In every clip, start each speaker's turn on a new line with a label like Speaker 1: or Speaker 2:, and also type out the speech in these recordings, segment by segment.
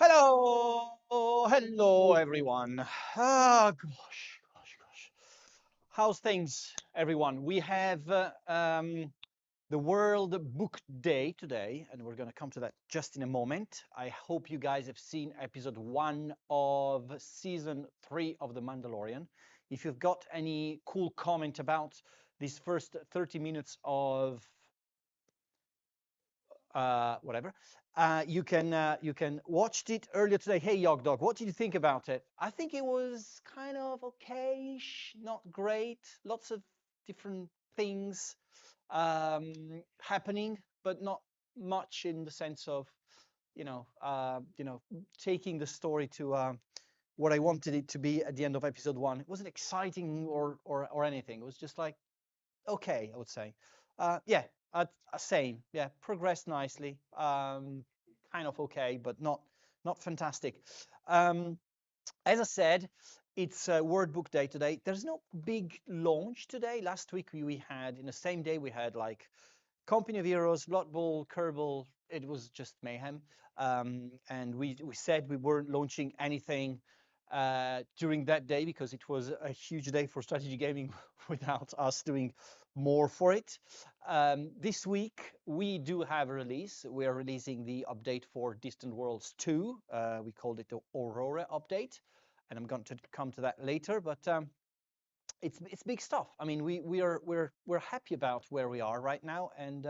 Speaker 1: Hello everyone. Gosh. How's things, everyone? We have the World Book Day today, and we're going to come to that just in a moment. I hope you guys have seen episode 1 of season 3 of The Mandalorian. If you've got any cool comment about these first 30 minutes of whatever. You can watched it earlier today. Hey, Yog Dog, what did you think about it? I think it was kind of okay-ish, not great. Lots of different things happening, but not much in the sense of, taking the story to what I wanted it to be at the end of episode 1. It wasn't exciting or anything. It was just like okay, I would say. Yeah, same. Yeah, progressed nicely. Kind of okay, but not fantastic. Um, as I said, it's Word Book Day today. There's no big launch today. Last week we had in the same day we had like Company of Heroes, Blood Bowl, Kerbal. It was just mayhem. And we said we weren't launching anything during that day because it was a huge day for strategy gaming without us doing more for it. This week we do have a release. We are releasing the update for Distant Worlds 2. We called it the Aurora update, and I'm going to come to that later. But it's big stuff. I mean, we're happy about where we are right now, and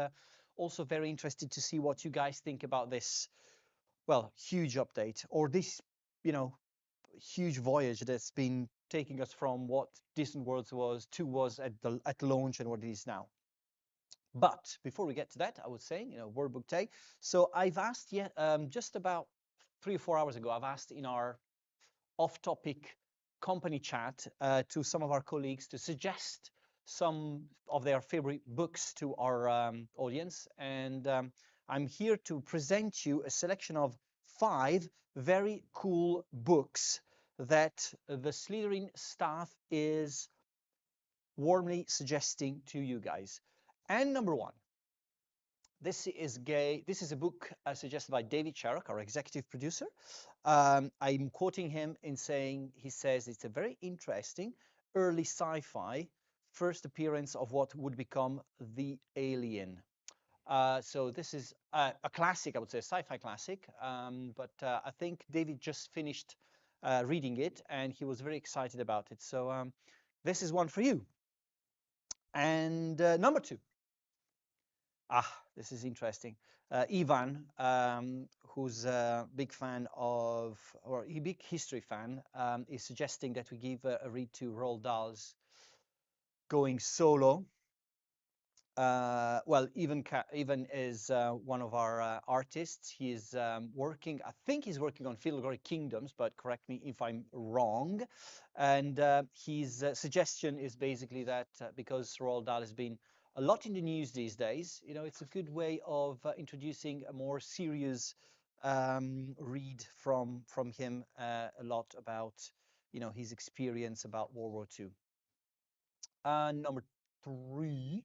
Speaker 1: also very interested to see what you guys think about this, well, huge update or this, you know, huge voyage that's been taking us from what Distant Worlds was at launch and what it is now. But before we get to that, I was saying, World Book Day. So I've asked yet just about 3 or 4 hours ago, I've asked in our off-topic company chat to some of our colleagues to suggest some of their favorite books to our audience. And I'm here to present you a selection of 5 very cool books that the Slitherine staff is warmly suggesting to you guys. And number 1, this is a book suggested by David Sharrock, our executive producer. I'm quoting him in saying, he says it's a very interesting early sci-fi first appearance of what would become the Alien. So this is a classic, I would say, a sci-fi classic. But I think David just finished reading it and he was very excited about it. So this is one for you. And number 2. This is interesting. Ivan, who's a big fan of, or a big history fan, is suggesting that we give a read to Roald Dahl's Going Solo. Well, Ivan is one of our artists. He's working, I think he's working on Fieldgore Kingdoms, but correct me if I'm wrong. And his suggestion is basically that because Roald Dahl has been a lot in the news these days, it's a good way of introducing a more serious read from him, a lot about, his experience about World War II. Number 3.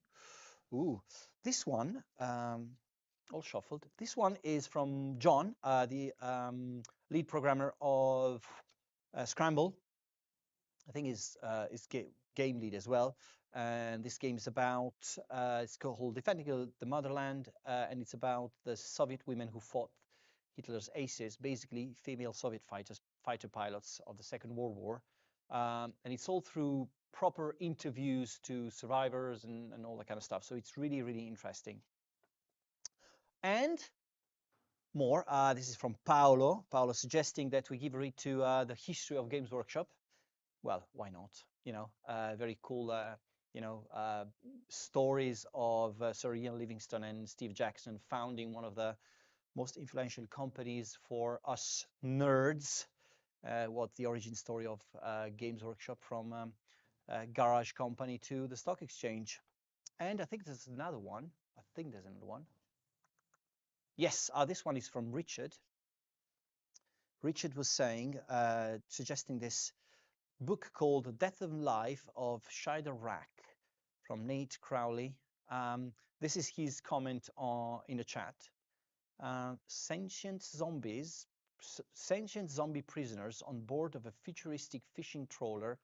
Speaker 1: Ooh, this one, all shuffled. This one is from John, the lead programmer of Scramble. I think is game lead as well. And this game is about, it's called Defending the Motherland, and it's about the Soviet women who fought Hitler's aces, basically female Soviet fighter pilots of the Second World War. And it's all through proper interviews to survivors and all that kind of stuff. So it's really, really interesting. And more, this is from Paolo. Paolo suggesting that we give a read to the History of Games Workshop. Well, why not? Very cool, stories of Sir Ian Livingstone and Steve Jackson founding one of the most influential companies for us nerds. What the origin story of Games Workshop from garage company to the stock exchange. And I think there's another one. Yes, this one is from Richard. Richard was saying, suggesting this book called The Death and Life of Shider Rack from Nate Crowley. This is his comment in the chat. Sentient zombies sentient zombie prisoners on board of a futuristic fishing trawler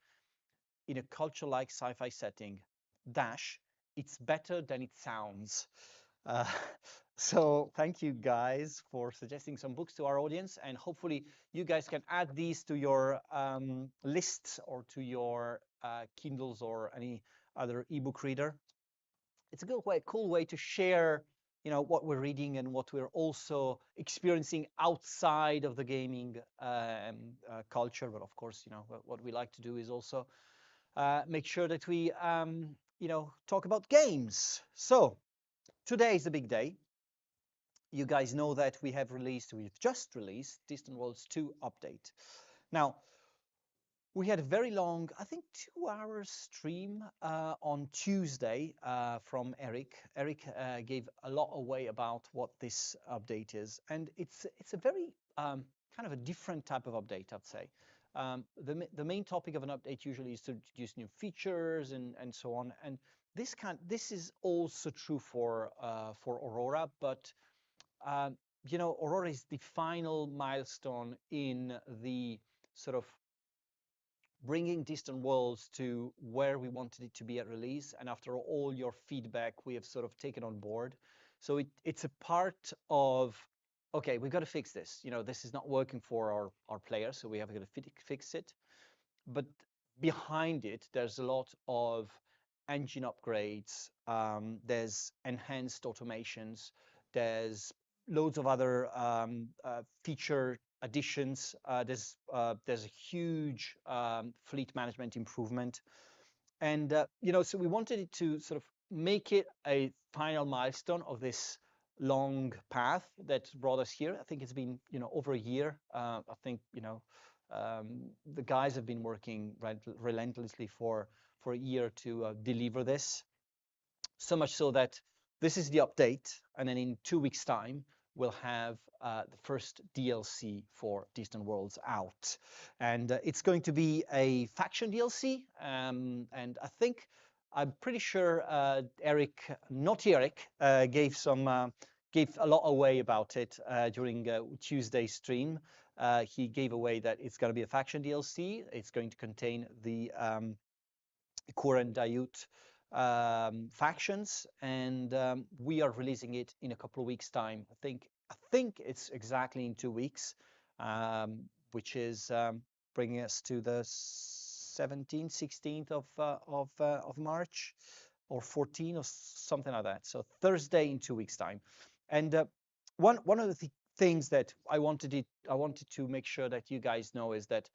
Speaker 1: in a culture-like sci-fi setting. Dash, it's better than it sounds. Uh, so thank you guys for suggesting some books to our audience, and hopefully you guys can add these to your lists or to your Kindles or any other ebook reader. It's a good way, cool way to share, what we're reading and what we're also experiencing outside of the gaming culture. But of course, what we like to do is also make sure that we, talk about games. So today is a big day. You guys know that we've just released Distant Worlds 2 update. Now, we had a very long, I think 2 hour stream on Tuesday from Eric. Eric gave a lot away about what this update is, and it's a very kind of a different type of update, I'd say. The main topic of an update usually is to introduce new features and so on, and this is also true for Aurora, but Aurora is the final milestone in the sort of bringing Distant Worlds to where we wanted it to be at release. And after all your feedback, we have sort of taken on board. So it's a part of, okay, we've got to fix this. This is not working for our players, so we have got to fix it. But behind it, there's a lot of engine upgrades. There's enhanced automations. There's loads of other feature additions. There's a huge fleet management improvement, and so we wanted it to sort of make it a final milestone of this long path that brought us here. I think it's been over a year. I think the guys have been working relentlessly for a year to deliver this. So much so that this is the update, and then in 2 weeks' time, we'll have the first DLC for Distant Worlds out. And it's going to be a faction DLC, and I'm pretty sure Eric, Naughty Eric, gave a lot away about it during Tuesday's stream. He gave away that it's going to be a faction DLC. It's going to contain the current Dayut factions, and we are releasing it in a couple of weeks' time. I think it's exactly in 2 weeks, which is bringing us to the 17th, 16th of March, or 14th or something like that. So Thursday in 2 weeks' time. And one of the things that I wanted to make sure that you guys know is that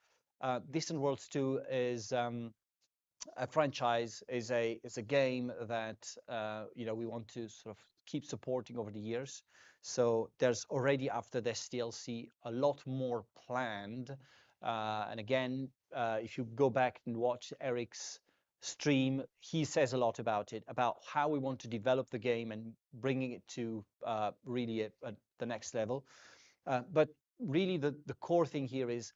Speaker 1: Distant Worlds 2 is a franchise, is a game that we want to sort of keep supporting over the years. So there's already, after this DLC, a lot more planned. And again, if you go back and watch Eric's stream, he says a lot about it, about how we want to develop the game and bringing it to really at the next level. But really, the core thing here is,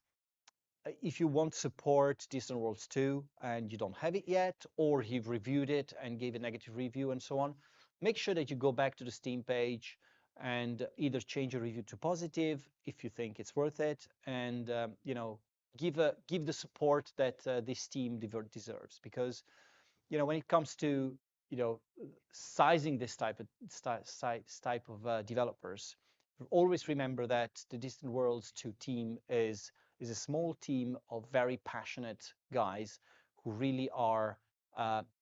Speaker 1: if you want support Distant Worlds 2 and you don't have it yet, or you've reviewed it and gave a negative review and so on, make sure that you go back to the Steam page and either change your review to positive if you think it's worth it, and give the support that this team deserves. Because when it comes to sizing this type of developers, always remember that the Distant Worlds 2 team is a small team of very passionate guys who really are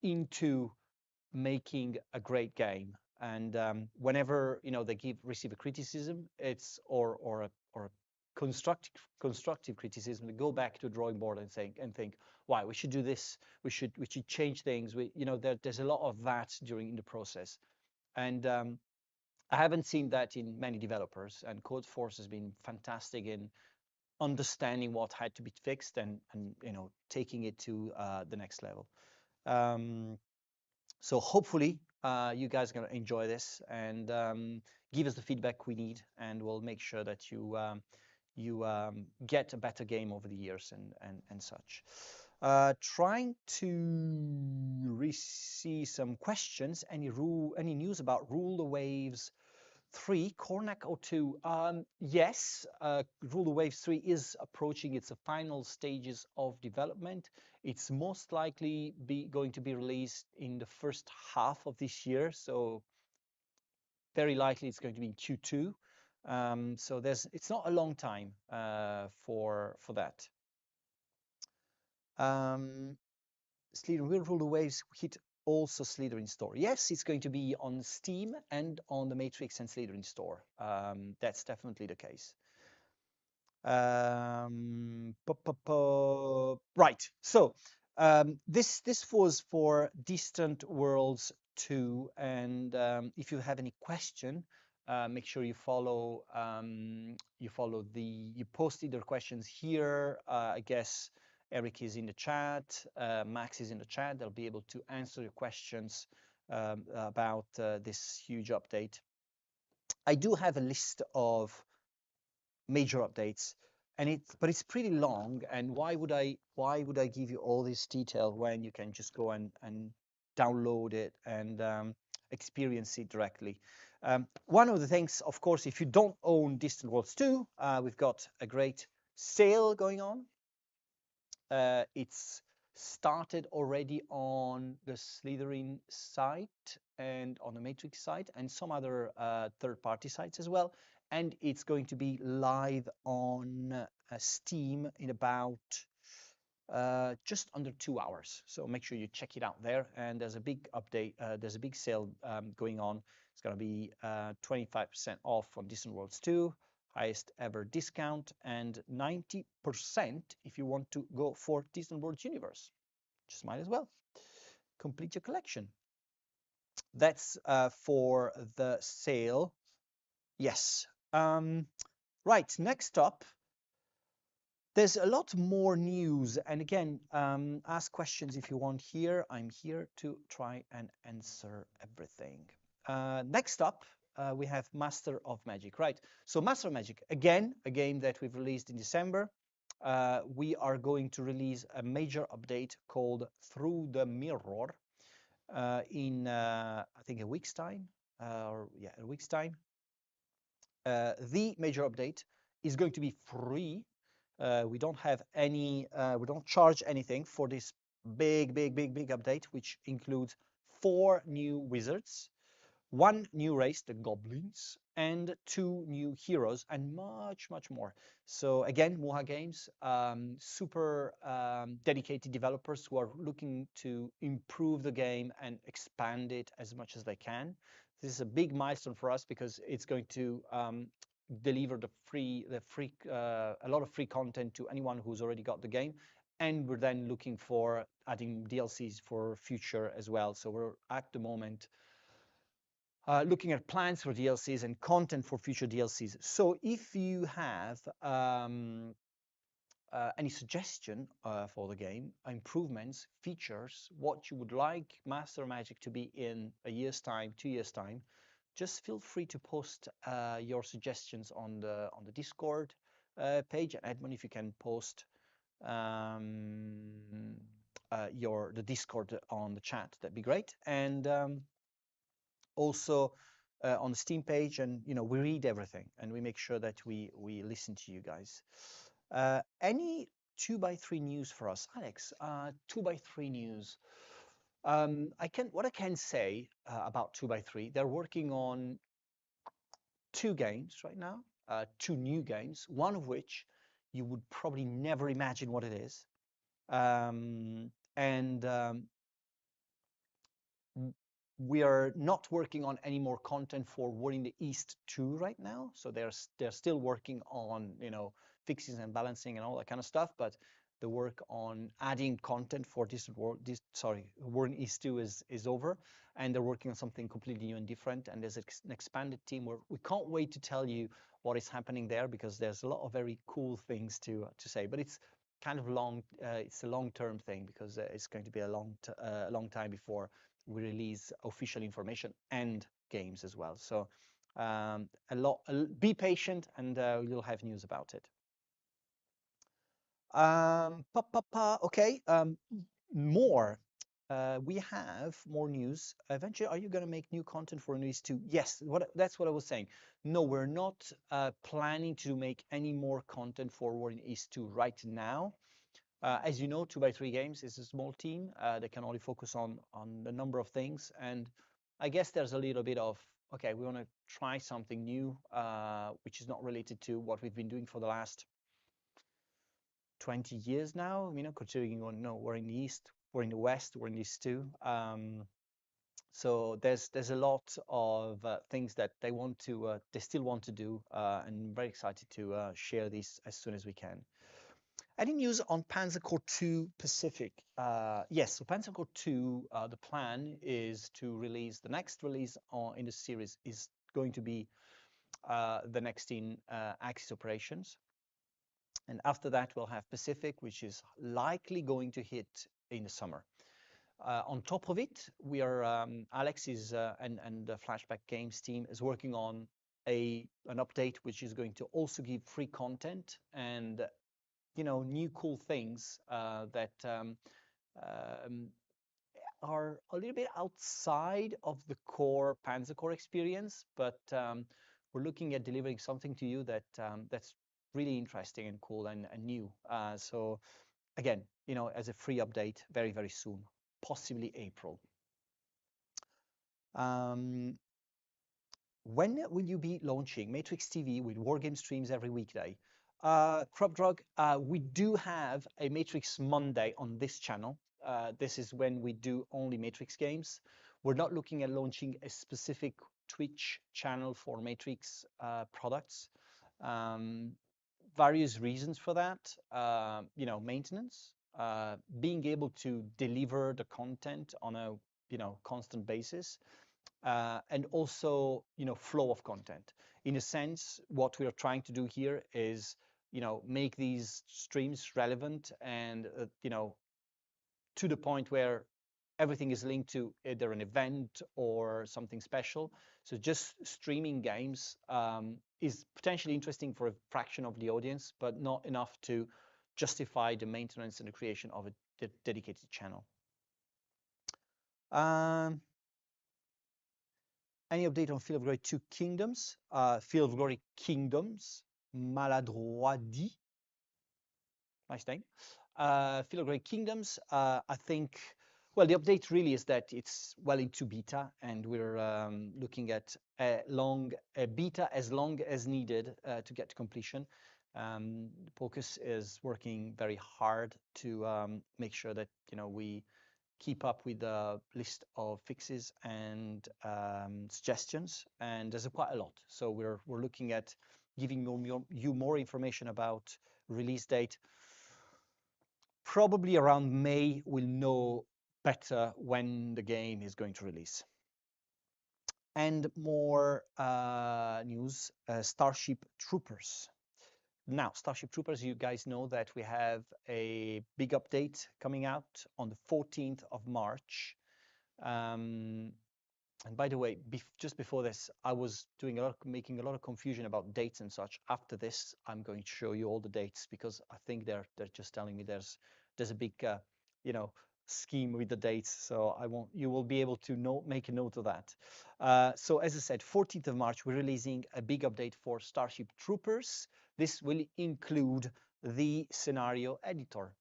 Speaker 1: into making a great game. And whenever they receive a criticism, it's or a constructive criticism, they go back to the drawing board and think, why we should do this, we should change things. There's a lot of that during the process, and I haven't seen that in many developers. And Codeforce has been fantastic in understanding what had to be fixed and taking it to the next level. So hopefully you guys are going to enjoy this and give us the feedback we need, and we'll make sure that you get a better game over the years and such. Trying to see some questions. Any news about Rule the Waves 3, Cornac O2. Yes, Ruler Waves 3 is approaching its final stages of development. It's most likely going to be released in the first half of this year, so very likely it's going to be in Q2. So it's not a long time for that. Slitherine, will Ruler Waves hit also Slitherine store? Yes, it's going to be on Steam and on the Matrix and Slitherine store. That's definitely the case. Right. So this was for Distant Worlds 2, and if you have any question, make sure you follow you post either questions here. I guess Eric is in the chat, Max is in the chat. They'll be able to answer your questions about this huge update. I do have a list of major updates, and but it's pretty long. And why would I give you all this detail when you can just go and download it and experience it directly? One of the things, of course, if you don't own Distant Worlds 2, we've got a great sale going on. It's started already on the Slitherine site and on the Matrix site and some other third-party sites as well. And it's going to be live on Steam in about just under 2 hours. So make sure you check it out there. And there's a big update. There's a big sale going on. It's going to be 25% off on Distant Worlds 2. Highest ever discount, and 90% if you want to go for Distant Worlds Universe. Just might as well complete your collection. That's for the sale. Yes. Right, next up, there's a lot more news. And again, ask questions if you want here. I'm here to try and answer everything. Next up, we have Master of Magic, right? So Master of Magic, again, a game that we've released in December. We are going to release a major update called Through the Mirror in, I think, a week's time. A week's time. The major update is going to be free. We don't have any, we don't charge anything for this big update, which includes 4 new wizards, 1 new race, the goblins, and 2 new heroes, and much more. So again, Moha Games, super dedicated developers who are looking to improve the game and expand it as much as they can. This is a big milestone for us because it's going to deliver a lot of free content to anyone who's already got the game. And we're then looking for adding DLCs for future as well. So we're at the moment looking at plans for DLCs and content for future DLCs. So if you have any suggestion for the game, improvements, features, what you would like Master Magic to be in a year's time, 2 years' time, just feel free to post your suggestions on the Discord page. And Edmund, if you can post the Discord on the chat, that'd be great. And also on the Steam page, and we read everything and we make sure that we listen to you guys. Any 2x3 news for us, Alex? 2x3 news. What I can say about 2x3, they're working on 2 games right now, 2 new games, one of which you would probably never imagine what it is. We are not working on any more content for War in the East 2 right now. So they're still working on fixes and balancing and all that kind of stuff. But the work on adding content for War in East 2 is over, and they're working on something completely new and different. And there's an expanded team where we can't wait to tell you what is happening there, because there's a lot of very cool things to say. But it's kind of it's a long-term thing, because it's going to be a long time before we release official information and games as well. So be patient, and you'll have news about it. Okay, more. we have more news. Eventually, are you going to make new content for Release 2? Yes, that's what I was saying. No, we're not planning to make any more content for War in East 2 right now. As you know, 2x3 Games is a small team. They can only focus on a number of things. And I guess there's a little bit of, okay, we want to try something new, which is not related to what we've been doing for the last 20 years now, considering, no, we're in the East, we're in the West, we're in the East too. So there's a lot of things that they still want to do, and I'm very excited to share these as soon as we can. Any news on Panzer Corps 2 Pacific? Yes, so Panzer Corps 2, the plan is to release, the next release in the series is going to be the next in Axis Operations. And after that, we'll have Pacific, which is likely going to hit in the summer. On top of it, we are Alex is and the Flashback Games team is working on an update which is going to also give free content and new cool things that are a little bit outside of the core Panzer Corps experience, but we're looking at delivering something to you that's really interesting and cool and new. So again, as a free update very, very soon, possibly April. When will you be launching Matrix TV with Wargame streams every weekday? Crop Drug, we do have a Matrix Monday on this channel. This is when we do only Matrix games. We're not looking at launching a specific Twitch channel for Matrix products. Various reasons for that. Maintenance, being able to deliver the content on a constant basis. And also, flow of content. In a sense, what we are trying to do here is, make these streams relevant and, to the point where everything is linked to either an event or something special. So just streaming games is potentially interesting for a fraction of the audience, but not enough to justify the maintenance and the creation of a dedicated channel. Any update on Field of Glory 2 Kingdoms? Field of Glory Kingdoms, maladroit dit. Nice name. Field of Glory Kingdoms, I think, well, the update really is that it's well into beta, and we're looking at a beta as long as needed to get to completion. Pocus is working very hard to make sure that we keep up with the list of fixes and suggestions, and there's quite a lot. So we're looking at giving you more information about release date. Probably around May, we'll know better when the game is going to release. And more news, Starship Troopers. Now, Starship Troopers, you guys know that we have a big update coming out on the 14th of March. And by the way, just before this, I was making a lot of confusion about dates and such. After this, I'm going to show you all the dates because I think they're just telling me there's a big scheme with the dates. So you will be able to make a note of that. So as I said, 14th of March, we're releasing a big update for Starship Troopers. This will include the scenario editor.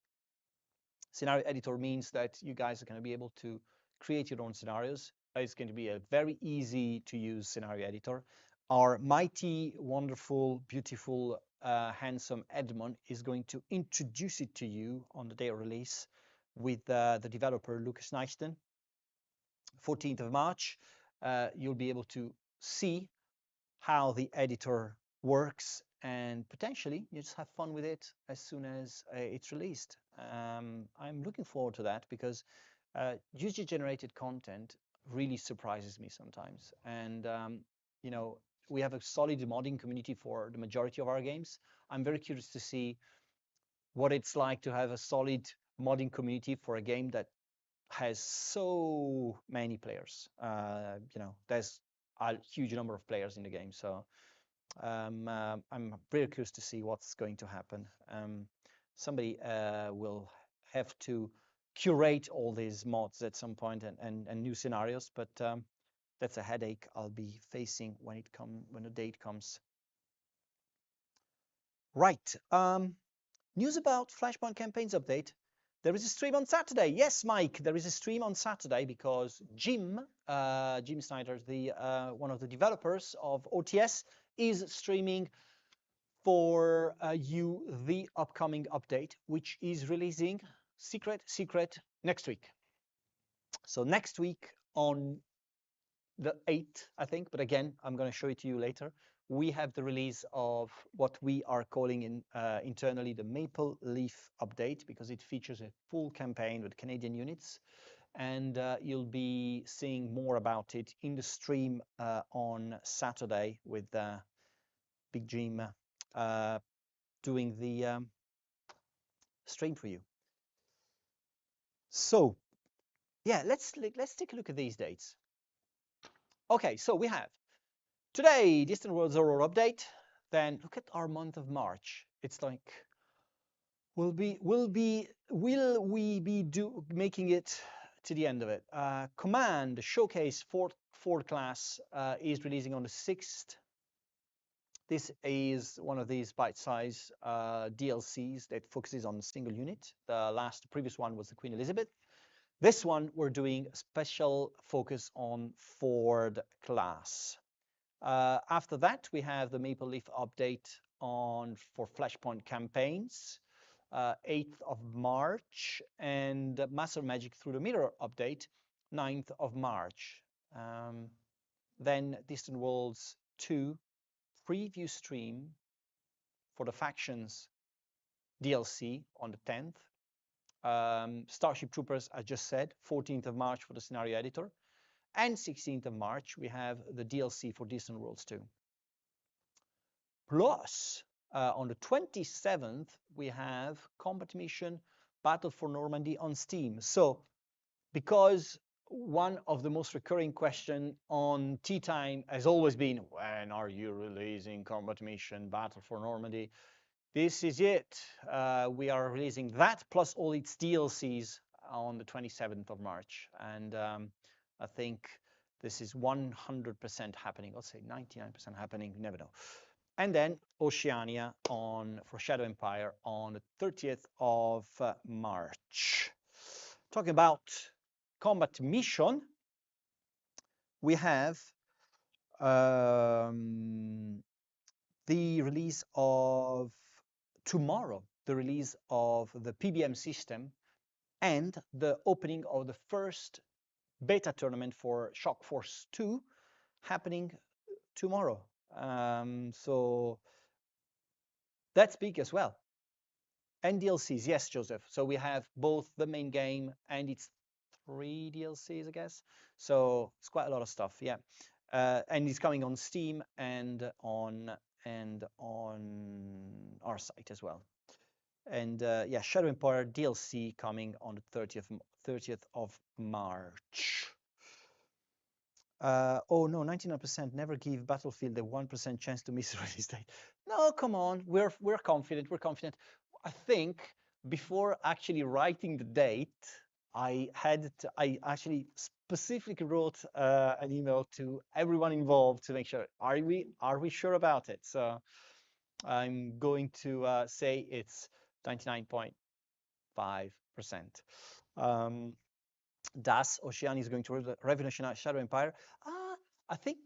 Speaker 1: Scenario editor means that you guys are going to be able to create your own scenarios. It's going to be a very easy to use scenario editor. Our mighty, wonderful, beautiful, handsome Edmond is going to introduce it to you on the day of release with the developer Lucas Neiston. 14th of March, you'll be able to see how the editor works, and potentially you just have fun with it as soon as it's released. I'm looking forward to that because user-generated content really surprises me sometimes. And we have a solid modding community for the majority of our games. I'm very curious to see what it's like to have a solid modding community for a game that has so many players. There's a huge number of players in the game, so I'm very curious to see what's going to happen. Somebody will have to curate all these mods at some point and new scenarios, but that's a headache I'll be facing when the date comes. Right. News about Flashpoint Campaigns update. There is a stream on Saturday. Yes, Mike, there is a stream on Saturday because Jim Snyder, the one of the developers of OTS, is streaming for you the upcoming update, which is releasing secret next week. So next week on the 8th, I think, but again, I'm going to show it to you later. We have the release of what we are calling internally the Maple Leaf update, because it features a full campaign with Canadian units, and you'll be seeing more about it in the stream on Saturday with Big Jim doing the stream for you. So yeah, let's take a look at these dates. Okay, so we have today Distant Worlds Aurora update. Then look at our month of March. It's like will we be making it to the end of it? Command Showcase Ford class is releasing on the 6th. This is one of these bite-size DLCs that focuses on a single unit. The previous one was the Queen Elizabeth. This one, we're doing a special focus on Ford class. After that, we have the Maple Leaf update for Flashpoint campaigns, 8th of March, and Master Magic Through the Mirror update, 9th of March. Then Distant Worlds 2 preview stream for the Factions DLC on the 10th. Starship Troopers, I just said, 14th of March for the scenario editor. And 16th of March, we have the DLC for Distant Worlds 2. Plus, on the 27th, we have Combat Mission Battle for Normandy on Steam. So, because one of the most recurring questions on Tea Time has always been, when are you releasing Combat Mission Battle for Normandy? This is it. We are releasing that plus all its DLCs on the 27th of March. And I think this is 100% happening. I'll say 99% happening. You never know. And then Oceania for Shadow Empire on the 30th of March. Talking about Combat Mission, we have the release of tomorrow, the release of the PBM system and the opening of the first beta tournament for Shock Force 2 happening tomorrow. So that's big as well. And DLCs, yes, Joseph. So we have both the main game and its 3 DLCs, I guess. So it's quite a lot of stuff, yeah. And it's coming on Steam and on our site as well. And yeah, Shadow Empire DLC coming on the 30th of March. Oh no, 99% never give Battlefield a 1% chance to miss release date. No, come on, we're confident. We're confident. I think before actually writing the date, I actually specifically wrote an email to everyone involved to make sure are we sure about it. So I'm going to say it's 99.5%. Das Oceania is going to revolutionize Shadow Empire. I think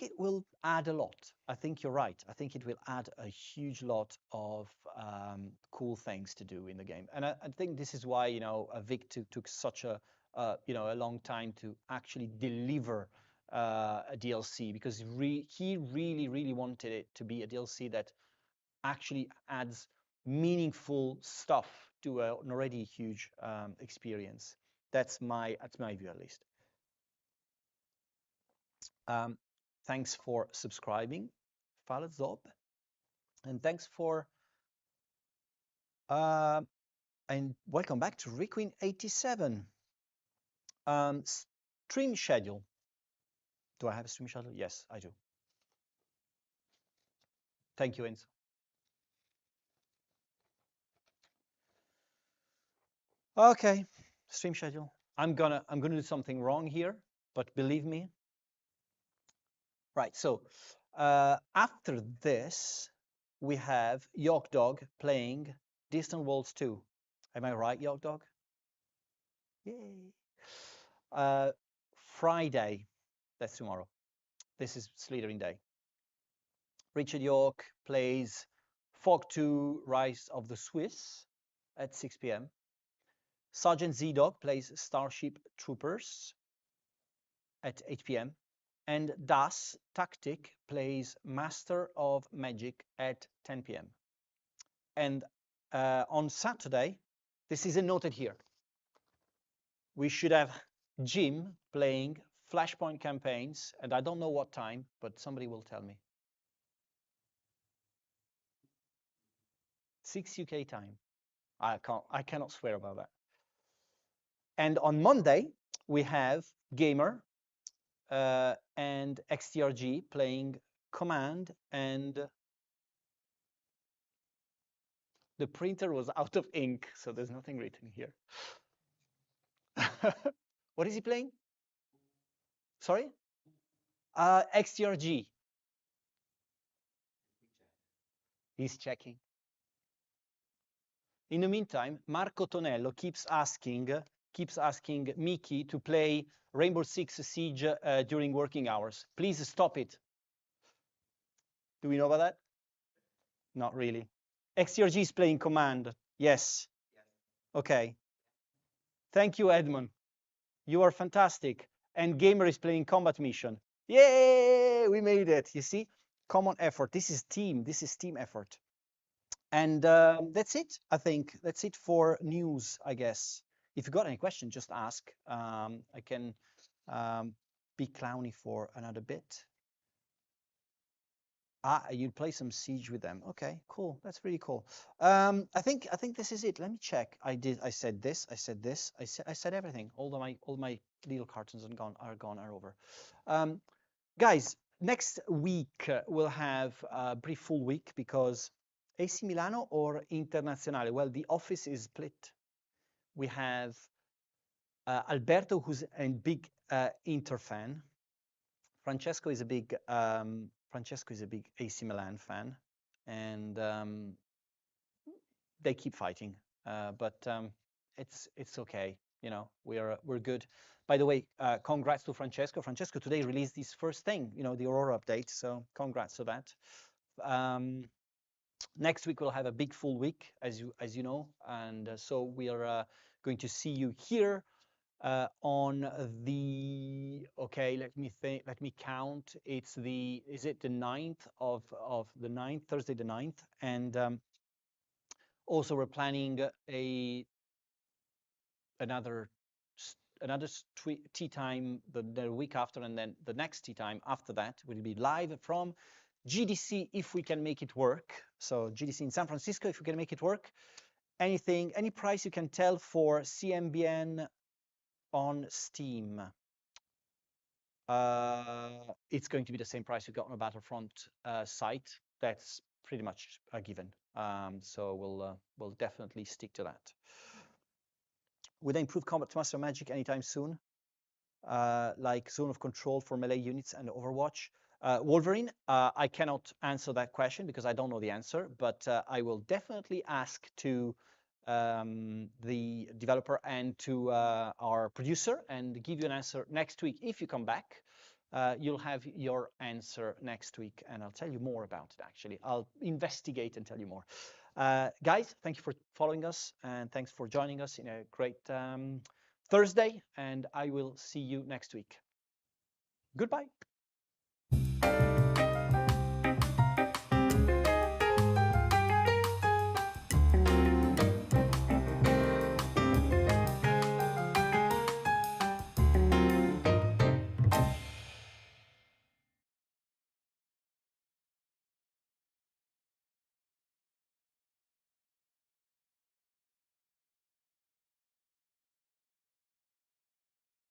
Speaker 1: it will add a lot. I think you're right. I think it will add a huge lot of cool things to do in the game. And I think this is why Vic took such a a long time to actually deliver a DLC, because he really wanted it to be a DLC that actually adds meaningful stuff to an already huge experience. That's my view, at least. Thanks for subscribing, Khaled Zob, and thanks for and welcome back to Requeen 87. Stream schedule. Do I have a stream schedule? Yes, I do. Thank you, Enzo. Okay. Stream schedule. I'm gonna do something wrong here, but believe me. Right. So after this, we have York Dog playing Distant Worlds 2. Am I right, York Dog? Yay. Uh, Friday, that's tomorrow. This is Slitherine Day. Richard York plays Fog 2 Rise of the Swiss at 6 p.m. Sergeant Z-Dog plays Starship Troopers at 8 p.m. And Das Tactic plays Master of Magic at 10 p.m. And on Saturday, this is noted here, we should have Jim playing Flashpoint campaigns, and I don't know what time, but somebody will tell me. 6 UK time. I cannot swear about that. And on Monday, we have Gamer and XTRG playing Command, and the printer was out of ink, so there's nothing written here. What is he playing? Sorry? XTRG. He's checking. In the meantime, Marco Tonello keeps asking Mickey to play Rainbow Six Siege during working hours. Please stop it. Do we know about that? Not really. XTRG is playing Command. Yes. Okay. Thank you, Edmund. You are fantastic. And Gamer is playing Combat Mission. Yay! We made it. You see? Common effort. This is team. This is team effort. And that's it, I think. That's it for news, I guess. If you got any questions, just ask. I can be clowny for another bit. You play some Siege with them. Okay, cool. That's really cool. I think this is it. Let me check. I said this. I said this. I said everything. All my little cartons are over. Guys, next week we'll have a pretty full week because AC Milano or Internazionale. Well, the office is split. We have Alberto, who's a big Inter fan. Francesco is a big AC Milan fan, and they keep fighting, but it's okay. You know, we're good. By the way, congrats to Francesco. Francesco today released his first thing, you know, the Aurora update. So congrats to that. Next week we'll have a big full week, as you know, and so we are going to see you here on the, okay, let me think, let me count. Is it the 9th of the 9th, Thursday the 9th, and also we're planning another tea time the week after, and then the next tea time after that will be live from GDC if we can make it work. So GDC in San Francisco, if we can make it work. Anything, any price you can tell for CMBN on Steam? It's going to be the same price you got on a Battlefront site. That's pretty much a given. So we'll definitely stick to that. Would they improve combat to Master Magic anytime soon? Like zone of control for melee units and Overwatch? Wolverine, I cannot answer that question because I don't know the answer, but I will definitely ask to the developer and to our producer and give you an answer next week. If you come back, you'll have your answer next week, and I'll tell you more about it, actually. I'll investigate and tell you more. Guys, thank you for following us, and thanks for joining us in a great Thursday, and I will see you next week. Goodbye.